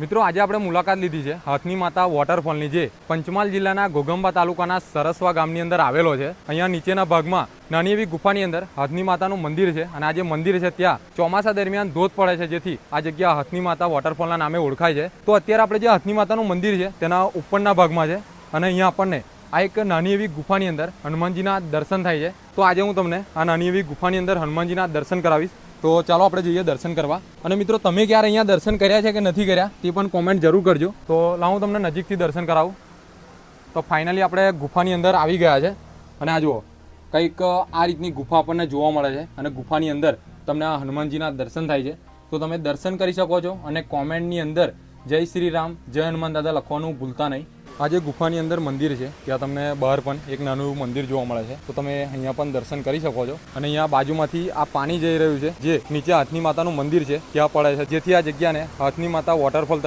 મિત્રો આજે આપણે મુલાકાત લીધી છે હાથની માતા વોટરફોલની, જે પંચમહાલ જિલ્લાના ઘોઘંબા તાલુકાના સરસવા ગામની અંદર આવેલો છે। અહીંયા નીચેના ભાગમાં નાની એવી ગુફાની અંદર હાથની માતાનું મંદિર છે અને આ જે મંદિર છે ત્યાં ચોમાસા દરમિયાન ધોધ પડે છે, જેથી આ જગ્યા હાથની માતા વોટરફોલના નામે ઓળખાય છે। તો અત્યારે આપણે જે હાથની માતાનું મંદિર છે તેના ઉપરના ભાગમાં છે અને અહીંયા આપણને આ એક નાની એવી ગુફાની અંદર હનુમાનજીના દર્શન થાય છે। તો આજે હું તમને આ નાની એવી ગુફાની અંદર હનુમાનજીના દર્શન કરાવીશ। તો ચાલો આપણે જઈએ દર્શન કરવા। અને મિત્રો તમે ક્યારે અહીંયા દર્શન કર્યા છે કે નથી કર્યા તે પણ કોમેન્ટ જરૂર કરજો। તો લાવ હું તમને નજીકથી દર્શન કરાવું। તો ફાઇનલી આપણે ગુફાની અંદર આવી ગયા છે અને આ જુઓ કંઈક આ રીતની ગુફા આપણને જોવા મળે છે અને ગુફાની અંદર તમને આ હનુમાનજીના દર્શન થાય છે। તો તમે દર્શન કરી શકો છો અને કોમેન્ટની અંદર જય શ્રી રામ, જય હનુમાન દાદા લખવાનું ભૂલતા નહીં। આ જે ગુફાની અંદર મંદિર છે ત્યાં તમને બહાર પણ એક નાનું મંદિર જોવા મળે છે, તો તમે અહીંયા પણ દર્શન કરી શકો છો। અને અહીંયા બાજુમાંથી આ પાણી જઈ રહ્યું છે જે નીચે હાથની માતાનું મંદિર છે ત્યાં પડે છે, જેથી આ જગ્યાને હાથની માતા વોટરફોલ તરીકે